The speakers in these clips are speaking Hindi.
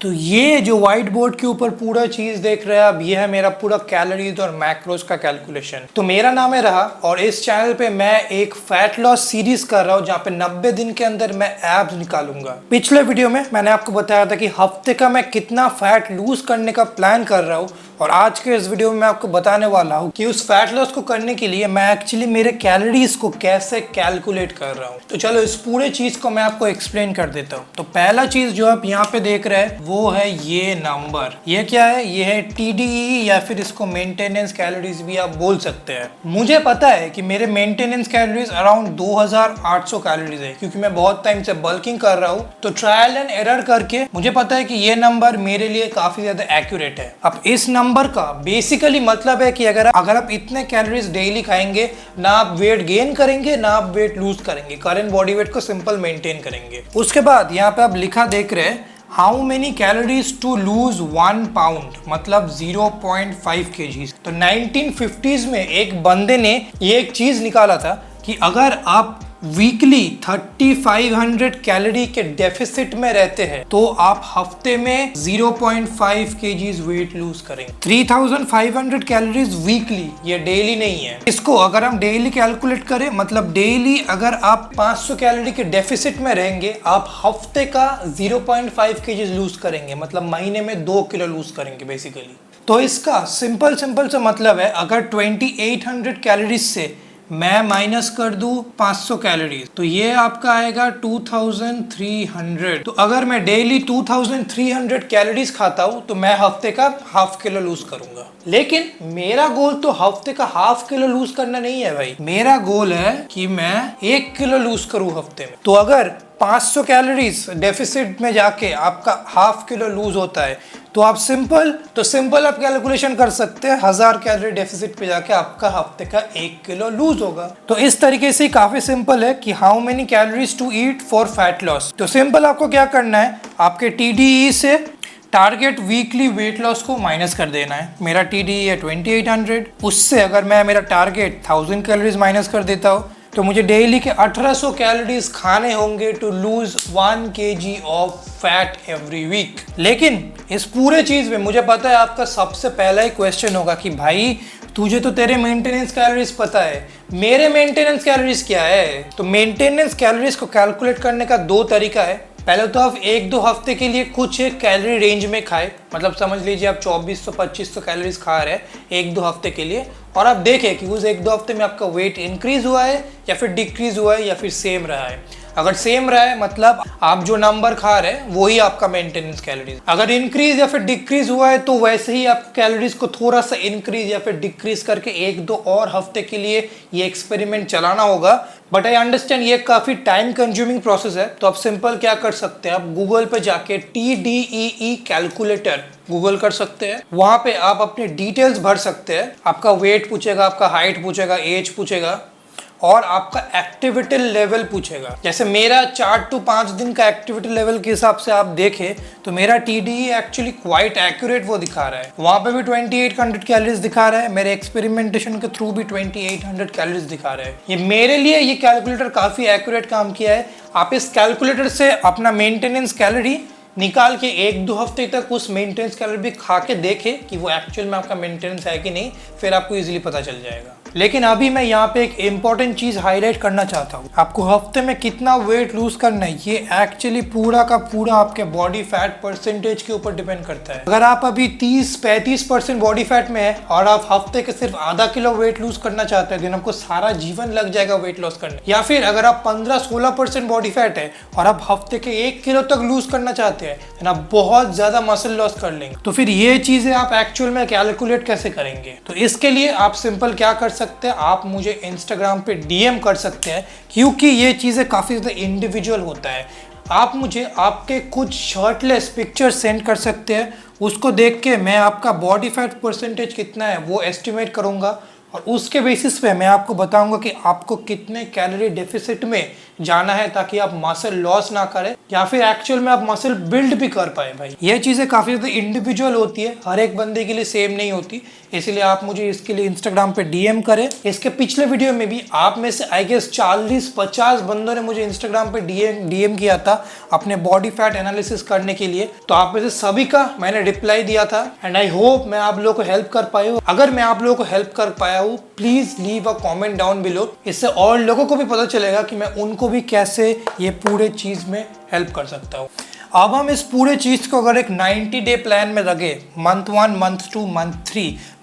तो ये जो व्हाइट बोर्ड के ऊपर पूरा चीज देख रहे हैं आप, ये है मेरा पूरा कैलोरीज और मैक्रोज का कैलकुलेशन। तो मेरा नाम है रहा और इस चैनल पे मैं एक फैट लॉस सीरीज कर रहा हूँ जहाँ पे 90 दिन के अंदर मैं एब्स निकालूंगा। पिछले वीडियो में मैंने आपको बताया था कि हफ्ते का मैं कितना फैट लूज करने का प्लान कर रहा हूँ, और आज के इस वीडियो में मैं आपको बताने वाला हूँ कि उस फैट लॉस को करने के लिए मैं एक्चुअली मेरे कैलोरीज को कैसे कैलकुलेट कर रहा हूँ। तो चलो इस पूरे चीज को मैं आपको एक्सप्लेन कर देता हूँ। तो पहला चीज जो आप यहाँ पे देख रहे हैं वो है ये नंबर। ये क्या है? ये है TDEE या फिर इसको मेंटेनेंस कैलोरीज भी आप बोल सकते हैं। मुझे पता है कि मेरे मेंटेनेंस कैलोरीज अराउंड 2800 कैलोरीज है, क्योंकि मैं बहुत टाइम से बल्किंग कर रहा हूँ। तो ट्रायल एंड एरर करके मुझे पता है कि ये नंबर मेरे लिए काफी ज्यादा एक्यूरेट है। अब इस नंबर का बेसिकली मतलब है कि अगर आप इतने कैलोरीज डेली खाएंगे, ना आप वेट गेन करेंगे ना आप वेट लूज करेंगे, करंट बॉडी वेट को सिंपल मेंटेन करेंगे। उसके बाद यहाँ पे आप लिखा देख रहे हैं how many calories to lose 1 pound, मतलब 0.5 kg। तो 1950s में एक बंदे ने ये एक चीज निकाला था कि अगर आप वीकली 3500 कैलोरी के डेफिसिट में रहते हैं तो आप हफ्ते में 0.5 kg वेट लूज करेंगे। 3500 कैलोरीज वीकली, ये डेली नहीं है। इसको अगर हम डेली कैलकुलेट करें, मतलब डेली अगर आप 500 कैलोरी के डेफिसिट में रहेंगे, आप हफ्ते का 0.5 kg लूज करेंगे, मतलब महीने में 2 किलो लूज करेंगे बेसिकली। तो इसका सिंपल सा मतलब है, अगर 2800 कैलोरीज से मैं माइनस कर दूं 500 कैलोरीज तो ये आपका आएगा 2300। तो अगर मैं डेली 2300 कैलोरीज खाता हूं तो मैं हफ्ते का हाफ किलो लूज करूंगा। लेकिन मेरा गोल तो हफ्ते का हाफ किलो लूज करना नहीं है भाई, मेरा गोल है कि मैं 1 किलो लूज करूं हफ्ते में। तो अगर 500 कैलोरीज डेफिसिट में जाके आपका हाफ किलो लूज होता है तो आप सिंपल आप कैलकुलेशन कर सकते हैं, 1000 कैलोरी डेफिसिट पे जाके आपका हफ्ते का 1 किलो लूज होगा। तो इस तरीके से काफी सिंपल है कि how many calories to eat for fat loss. तो सिंपल आपको क्या करना है, आपके TDE से टारगेट वीकली वेट लॉस को माइनस कर देना है। मेरा TDE है 2800, उससे अगर मैं मेरा टारगेट 1000 कैलोरीज माइनस कर देता हूँ तो मुझे डेली के 1800 कैलोरीज खाने होंगे to lose 1 kg of fat every week. लेकिन इस पूरे चीज में मुझे पता है आपका सबसे पहला ही क्वेश्चन होगा कि भाई तुझे तो तेरे मेंटेनेंस कैलोरीज पता है, मेरे मेंटेनेंस कैलोरीज क्या है? तो मेंटेनेंस कैलोरीज को कैलकुलेट करने का 2 तरीका है। पहले तो आप 1-2 हफ्ते के लिए कुछ एक कैलोरी रेंज में खाए, मतलब समझ लीजिए आप 2400-2500 कैलोरीज खा रहे हैं 1-2 हफ्ते के लिए, और आप देखें कि उस 1-2 हफ्ते में आपका वेट इंक्रीज हुआ है या फिर डिक्रीज हुआ है या फिर सेम रहा है। अगर सेम रहा है मतलब आप जो नंबर खा रहे हैं वही आपका मेंटेनेंस कैलोरीज। अगर इंक्रीज या फिर डिक्रीज हुआ है तो वैसे ही आप कैलोरीज को थोड़ा सा इंक्रीज या फिर डिक्रीज करके 1-2 और हफ्ते के लिए ये एक्सपेरिमेंट चलाना होगा। बट आई अंडरस्टैंड ये काफी टाइम कंज्यूमिंग प्रोसेस है। तो आप सिंपल क्या कर सकते हैं, आप गूगल पे जाके TDEE कैलकुलेटर गूगल कर सकते हैं। वहां पे आप अपने डिटेल्स भर सकते हैं, आपका वेट पूछेगा, आपका हाइट पूछेगा, एज पूछेगा और आपका एक्टिविटी लेवल पूछेगा। जैसे मेरा 4 to 5 दिन का एक्टिविटी लेवल के हिसाब से आप देखें तो मेरा TDE एक्चुअली क्वाइट एक्यूरेट वो दिखा रहा है। वहां पे भी 2800 कैलोरीज दिखा रहा है, मेरे एक्सपेरिमेंटेशन के थ्रू भी 2800 कैलोरीज दिखा रहा है। ये मेरे लिए ये कैलकुलेटर काफी एक्यूरेट काम किया है। आप इस कैलकुलेटर से अपना मेंटेनेंस कैलोरी निकाल के 1-2 हफ्ते तक उस मेंटेनेंस कैलोरी भी खा के देखें कि वो एक्चुअल में आपका मेंटेनेंस है कि नहीं, फिर आपको इजीली पता चल जाएगा। लेकिन अभी मैं यहाँ पे एक इम्पॉर्टेंट चीज हाईलाइट करना चाहता हूँ। आपको हफ्ते में कितना वेट लूज करना है ये एक्चुअली पूरा का पूरा आपके बॉडी फैट परसेंटेज के ऊपर डिपेंड करता है। अगर आप अभी 30-35% बॉडी फैट में है और आप हफ्ते के सिर्फ आधा किलो वेट लूज करना चाहते हैं, दिन आपको सारा जीवन लग जाएगा वेट लॉस करने। या फिर अगर आप 15-16% बॉडी फैट है और आप हफ्ते के 1 किलो तक लूज करना चाहते हैं ना, बहुत ज्यादा मसल लॉस कर लेंगे। तो फिर ये चीजें आप एक्चुअल में कैलकुलेट कैसे करेंगे? तो इसके लिए आप सिंपल क्या कर सकते हैं, आप मुझे इंस्टाग्राम पे DM कर सकते हैं, क्योंकि ये चीजें काफी ज्यादा इंडिविजुअल होता है। आप मुझे आपके कुछ शर्टलेस पिक्चर सेंड कर सकते हैं, उसको देख के मैं आपका बॉडी फैट परसेंटेज कितना है वो एस्टिमेट करूंगा और उसके बेसिस पे मैं आपको बताऊंगा कि आपको कितने कैलोरी डेफिसिट में जाना है ताकि आप मसल लॉस ना करें या फिर एक्चुअल में आप मसल बिल्ड भी कर पाए भाई। ये चीज़ें काफ़ी ज़्यादा इंडिविजुअल होती है, हर एक बंदे के लिए सेम नहीं होती, इसलिए आप मुझे इसके लिए इंस्टाग्राम पे डीएम करें। इसके पिछले वीडियो में भी आप में से आई गेस 40-50 बंदों ने मुझे इंस्टाग्राम पे डीएम किया था अपने बॉडी फैट एनालिसिस करने के लिए, तो आप में से सभी का मैंने रिप्लाई दिया था एंड आई होप मैं आप लोगों को हेल्प कर पाया हूँ। अगर मैं आप लोगों को हेल्प कर पाया हूँ please leave a comment down below, इससे और लोगों को भी पता चलेगा कि मैं उनको भी कैसे ये पूरे चीज में हेल्प कर सकता हूँ। अब हम इस पूरे चीज को अगर एक 90 डे प्लान में रखे, मंथ 1, मंथ 2,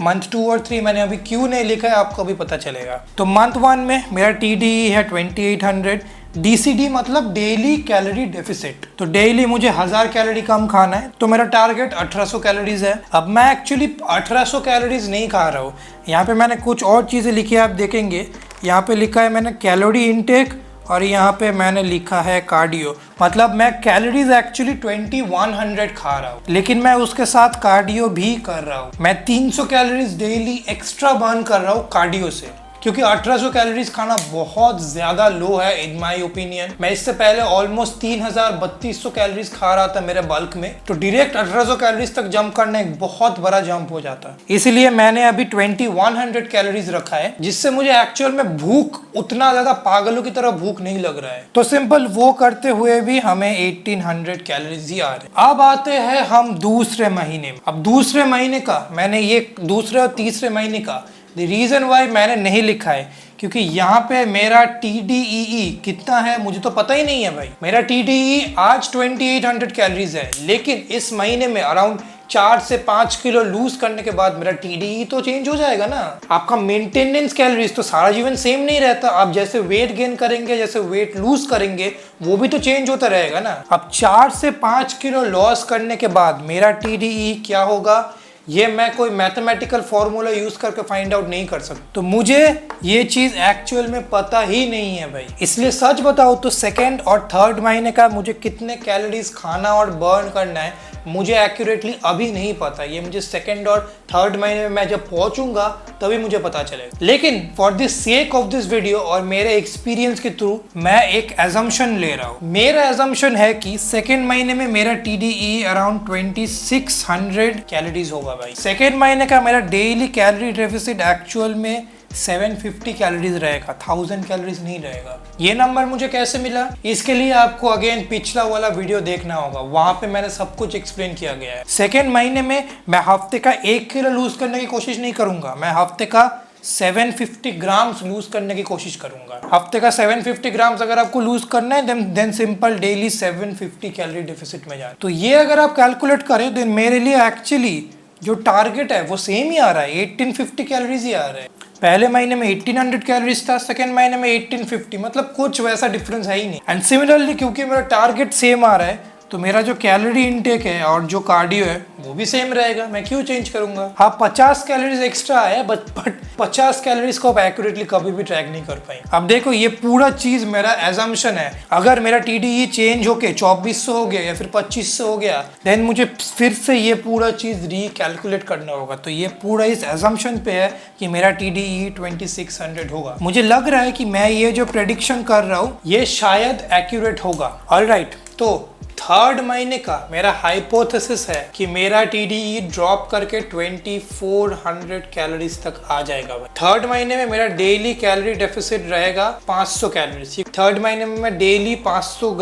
मंथ 2 और 3 मैंने अभी क्यों नहीं लिखा है आपको भी पता चलेगा। तो मंथ 1 में मेरा TDE है 2800, DCD मतलब डेली कैलोरी डेफिसिट, तो डेली मुझे 1000 कैलोरी कम खाना है, तो मेरा टारगेट 1800 कैलोरीज है। अब मैं एक्चुअली 1800 कैलोरीज नहीं खा रहा हूँ, यहाँ पे मैंने कुछ और चीज़ें लिखी है, आप देखेंगे यहाँ पे लिखा है मैंने कैलोरी इनटेक और यहाँ पे मैंने लिखा है कार्डियो, मतलब मैं कैलोरीज एक्चुअली 2100 खा रहा हूँ लेकिन मैं उसके साथ कार्डियो भी कर रहा हूँ। मैं 300 कैलोरीज डेली एक्स्ट्रा बर्न कर रहा हूँ कार्डियो से, क्योंकि 1800 कैलोरीज खाना बहुत ज्यादा लो है इन माय ओपिनियन। मैं इससे पहले ऑलमोस्ट 3200 कैलोरीज खा रहा था मेरे बल्क में, तो डायरेक्ट 1800 कैलोरीज तक जंप करना एक बहुत बड़ा जंप हो जाता है, इसलिए मैंने अभी 2100 कैलोरीज रखा है, जिससे मुझे एक्चुअल में भूख उतना ज्यादा पागलों की तरह भूख नहीं लग रहा है। तो सिंपल वो करते हुए भी हमें 1800 कैलोरीज ही आ रहे हैं। अब आते हैं हम दूसरे महीने में। अब दूसरे महीने का मैंने ये दूसरे और तीसरे महीने का रीजन वाई मैंने नहीं लिखा है क्योंकि यहाँ पे मेरा TDEE कितना है मुझे तो पता ही नहीं है भाई। मेरा TDEE आज 2800 कैलोरीज है, लेकिन इस महीने में अराउंड 4 से 5 किलो लूज करने के बाद मेरा TDEE तो चेंज हो जाएगा ना। आपका मेंटेनेंस कैलोरीज तो सारा जीवन सेम नहीं रहता, आप जैसे वेट गेन करेंगे जैसे वेट लूज करेंगे वो भी तो चेंज होता रहेगा ना। अब 4 से 5 किलो लॉस करने के बाद मेरा TDEE क्या होगा ये मैं कोई मैथमेटिकल फॉर्मूला यूज करके फाइंड आउट नहीं कर सकता, तो मुझे ये चीज एक्चुअल में पता ही नहीं है भाई। इसलिए सच बताओ तो सेकेंड और थर्ड महीने का मुझे कितने कैलोरीज खाना और बर्न करना है मुझे एक्यूरेटली अभी नहीं पता, ये मुझे सेकेंड और थर्ड महीने में मैं जब पहुंचूंगा तभी मुझे पता चलेगा। लेकिन for the sake of this video और मेरे एक्सपीरियंस के थ्रू मैं एक एजम्पशन ले रहा हूँ। मेरा एजम्पशन है कि सेकेंड महीने में मेरा TDE अराउंड 2600 कैलोरीज होगा भाई। सेकेंड महीने का मेरा डेली कैलोरी डेफिसिट एक्चुअल में 750 कैलोरीज रहेगा, 1000 कैलोरीज नहीं रहेगा। ये नंबर मुझे कैसे मिला, इसके लिए आपको अगेन पिछला वाला वीडियो देखना होगा, वहां पे मैंने सब कुछ एक्सप्लेन किया गया है। सेकेंड महीने में मैं हफ्ते का 1 किलो लूज करने की कोशिश नहीं करूंगा, मैं हफ्ते का 750 ग्राम्स लूज करने की कोशिश करूंगा। हफ्ते का 750 ग्राम्स अगर आपको लूज करना है then simple daily 750 calorie deficit में जाए। तो ये अगर आप कैलकुलेट करें देन मेरे लिए एक्चुअली जो टारगेट है वो सेम ही आ रहा है, 1850 कैलोरीज ही आ रहा है। पहले महीने में 1800 कैलोरीज था, सेकेंड महीने में 1850, मतलब कुछ वैसा डिफरेंस है ही नहीं। एंड सिमिलरली क्योंकि मेरा टारगेट सेम आ रहा है तो मेरा जो कैलोरी इनटेक है और जो कार्डियो है वो भी सेम रहेगा, मैं क्यों चेंज करूंगा। हाँ 50 कैलोरीज एक्स्ट्रा है बट 50 कैलोरीज को आप एक्यूरेटली कभी भी ट्रैक नहीं कर पाए। अब देखो ये पूरा चीज मेरा एजम्पशन है, अगर मेरा TDE चेंज होके 2400 हो गया या फिर 2500 हो गया देन मुझे फिर से ये पूरा चीज रिकैलकुलेट करना होगा। तो ये पूरा इस एजम्पशन पे है कि मेरा TDE 2600 होगा। मुझे लग रहा है कि मैं ये जो प्रेडिक्शन कर रहा हूँ ये शायद एक्यूरेट होगा। ऑलराइट, तो थर्ड महीने का मेरा हाइपोथेसिस है कि मेरा TDE ड्रॉप करके 2400 कैलोरीज तक आ जाएगा। थर्ड महीने में मेरा डेली कैलोरी डेफिसिट रहेगा 500 कैलोरीज। थर्ड महीने में मैं डेली 500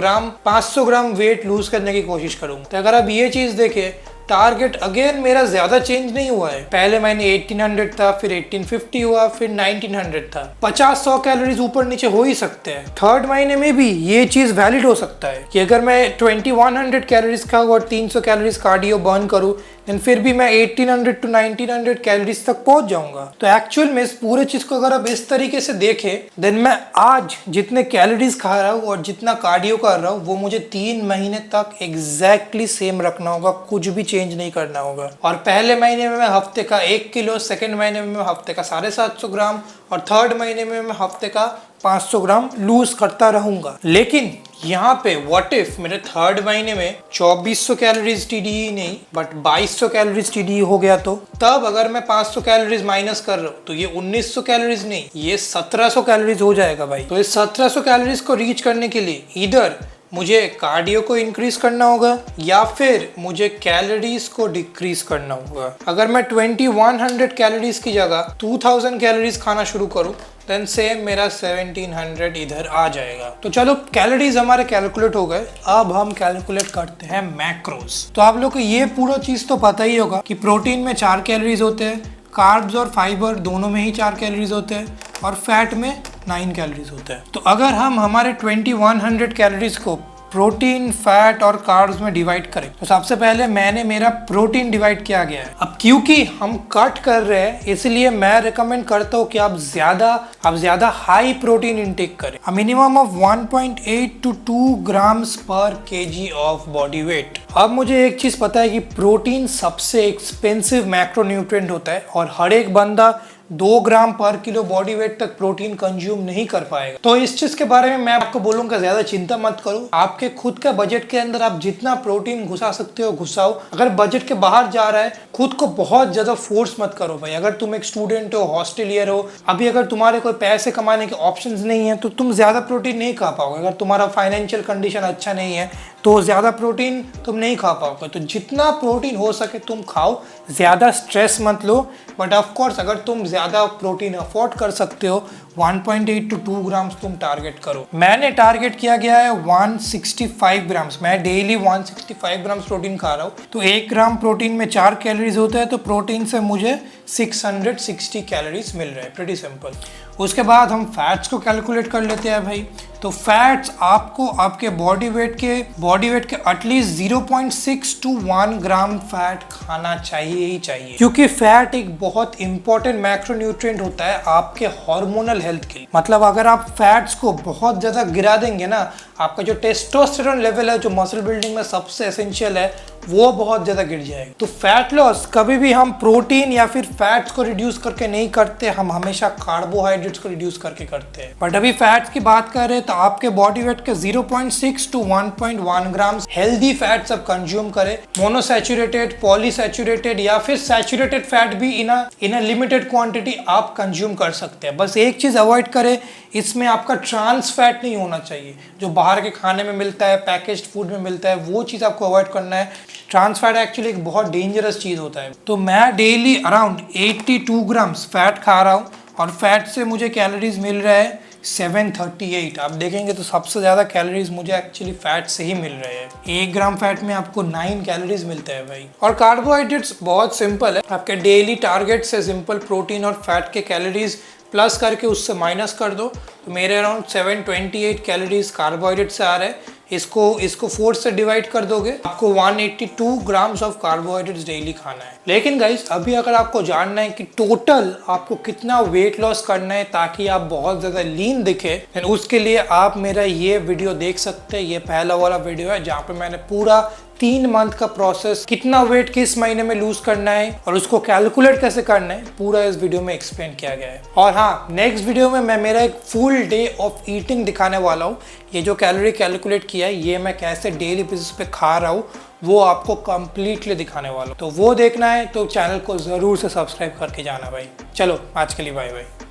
ग्राम वेट लूज करने की कोशिश करूंगा। तो अगर आप ये चीज देखें टारगेट अगेन मेरा ज्यादा चेंज नहीं हुआ है, पहले महीने 1800 था, फिर 1850 हुआ, फिर 1900 था, 50-100 कैलोरीज ऊपर नीचे हो ही सकते हैं। थर्ड महीने में भी ये चीज वैलिड हो सकता है कि अगर मैं 2100 कैलोरीज खाऊं और 300 कैलोरीज कार्डियो बर्न करूं देन फिर भी मैं 1800 to 1900 कैलोरीज तक पहुंच जाऊंगा। तो एक्चुअल में इस पूरे चीज को अगर आप इस तरीके से देखें देन मैं आज जितने कैलोरीज खा रहा हूँ और जितना कार्डियो कर रहा हूँ वो मुझे 3 महीने तक एग्जैक्टली सेम रखना होगा, कुछ भी चेंज नहीं करना होगा। और पहले महीने में मैं हफ्ते का 1 किलो, सेकेंड महीने में मैं हफ्ते का 750 ग्राम और थर्ड महीने में मैं हफ्ते का 500 ग्राम लूज करता रहूंगा। लेकिन यहाँ पे व्हाट इफ मेरे थर्ड महीने में 2400 कैलोरीज TDE नहीं बट 2200 कैलोरीज TDE हो गया, तो तब अगर मैं 500 कैलोरीज माइनस कर रहा हूँ तो ये 1900 कैलोरीज नहीं, ये 1700 कैलोरीज हो जाएगा भाई। तो इस 1700 कैलोरीज को रीच करने के लिए इधर मुझे कार्डियो को इंक्रीज करना होगा या फिर मुझे कैलोरीज को डिक्रीज करना होगा। अगर मैं 2100 कैलोरीज की जगह 2000 कैलोरीज खाना शुरू करूं देन सेम मेरा 1700 इधर आ जाएगा। तो चलो कैलोरीज हमारे कैलकुलेट हो गए, अब हम कैलकुलेट करते हैं मैक्रोज। तो आप लोग को ये पूरा चीज तो पता ही होगा कि प्रोटीन में 4 कैलोरीज होते हैं, कार्ब्स और फाइबर दोनों में ही 4 कैलोरीज होते हैं और फैट में 9 कैलोरीज होते हैं। तो अगर हम हमारे 2100 कैलोरीज को प्रोटीन, फैट और कार्ब्स में डिवाइड करें तो सबसे पहले मैंने मेरा प्रोटीन डिवाइड किया गया है। अब क्योंकि हम कट कर रहे हैं इसलिए मैं रिकमेंड करता हूँ कि आप ज्यादा हाई प्रोटीन इंटेक करें, a minimum of 1.8 to 2 grams पर kg ऑफ बॉडी वेट। अब मुझे एक चीज पता है कि प्रोटीन सबसे एक्सपेंसिव मैक्रोन्यूट्रिएंट होता है और हर एक बंदा 2 ग्राम पर किलो बॉडी वेट तक प्रोटीन कंज्यूम नहीं कर पाएगा। तो इस चीज के बारे में मैं आपको बोलूंगा ज्यादा चिंता मत करो, आपके खुद का बजट के अंदर आप जितना प्रोटीन घुसा सकते हो घुसाओ। अगर बजट के बाहर जा रहा है खुद को बहुत ज्यादा फोर्स मत करो भाई। अगर तुम एक स्टूडेंट हो, हॉस्टेलियर हो, अभी अगर तुम्हारे कोई पैसे कमाने के ऑप्शंस नहीं है तो तुम ज्यादा प्रोटीन नहीं खा पाओगे। अगर तुम्हारा फाइनेंशियल कंडीशन अच्छा नहीं है तो ज्यादा प्रोटीन तुम नहीं खा पाओगे। तो जितना प्रोटीन हो सके तुम खाओ, ज्यादा स्ट्रेस मत लो। बट ऑफ कोर्स अगर तुम ज्यादा प्रोटीन अफोर्ड कर सकते हो 1.8 to 2 ग्राम्स तुम टारगेट करो। मैंने टारगेट किया गया है 165 ग्राम्स। मैं डेली 165 ग्राम्स प्रोटीन खा रहा हूँ। तो 1 ग्राम प्रोटीन में 4 कैलोरीज होता है, तो प्रोटीन से मुझे 660 कैलोरीज मिल रहे हैं। Pretty simple. उसके बाद हम फैट्स को कैलकुलेट कर लेते हैं भाई। तो फैट्स आपको आपके बॉडी वेट के एटलीस्ट 0.6 to 1 ग्राम फैट खाना चाहिए ही चाहिए, क्योंकि फैट एक बहुत इंपॉर्टेंट मैक्रोन्यूट्रिएंट होता है आपके हार्मोनल हेल्थ के लिए। मतलब अगर आप फैट्स को बहुत ज्यादा गिरा देंगे ना, आपका जो टेस्टोस्टेरोन लेवल है जो मसल बिल्डिंग में सबसे एसेंशियल है वो बहुत ज्यादा गिर जाएगा। तो फैट लॉस कभी भी हम प्रोटीन या फिर फैट्स को रिड्यूस करके नहीं करते, हम हमेशा कार्बोहाइड्रेट्स को रिड्यूस करके करते हैं। बट अभी फैट्स की बात कर रहे हैं तो आपके बॉडी वेट के 0.6 to 1.1 ग्राम हेल्दी फैट्स आप कंज्यूम करें। मोनोसैचुरेटेड, पॉलीसैचुरेटेड या फिर सैचुरेटेड फैट भी इन अ लिमिटेड क्वांटिटी आप कंज्यूम कर सकते हैं। बस एक चीज अवॉइड करें, इसमें आपका ट्रांस फैट नहीं होना चाहिए। जो बाहर के खाने में मिलता है, पैकेज्ड फूड में मिलता है, वो चीज़ आपको अवॉइड करना है। ट्रांस फैट एक्चुअली एक बहुत डेंजरस चीज़ होता है। तो मैं डेली अराउंड 82 ग्राम्स फैट खा रहा हूँ और फैट से मुझे कैलोरीज मिल रहा है 738। आप देखेंगे तो सबसे ज़्यादा कैलोरीज मुझे एक्चुअली फैट से ही मिल रहे हैं। 1 ग्राम फैट में आपको 9 कैलोरीज मिलते हैं भाई। और कार्बोहाइड्रेट्स बहुत सिंपल है, आपके डेली टारगेट से सिंपल प्रोटीन और फैट के कैलोरीज प्लस करके उससे माइनस कर दो तो मेरे अराउंड 728 कैलोरीज कार्बोहाइड्रेट से आ रहे हैं। इसको 4 से डिवाइड कर दोगे आपको 182 ग्राम्स ऑफ कार्बोहाइड्रेट्स डेली खाना है। लेकिन गाइस अभी अगर आपको जानना है कि टोटल आपको कितना वेट लॉस करना है ताकि आप बहुत ज्यादा लीन दिखे, उसके लिए आप मेरा ये वीडियो देख सकते हैं। ये पहला वाला वीडियो है जहाँ पे मैंने पूरा 3 मंथ का प्रोसेस, कितना वेट किस महीने में लूज करना है और उसको कैलकुलेट कैसे करना है, पूरा इस वीडियो में एक्सप्लेन किया गया है। और हाँ, नेक्स्ट वीडियो में मैं मेरा एक फुल डे ऑफ ईटिंग दिखाने वाला हूँ। ये जो कैलोरी कैलकुलेट किया है ये मैं कैसे डेली बेसिस पे खा रहा हूँ वो आपको कंप्लीटली दिखाने वाला हूँ। तो वो देखना है तो चैनल को जरूर से सब्सक्राइब करके जाना भाई। चलो आज के लिए बाय बाय।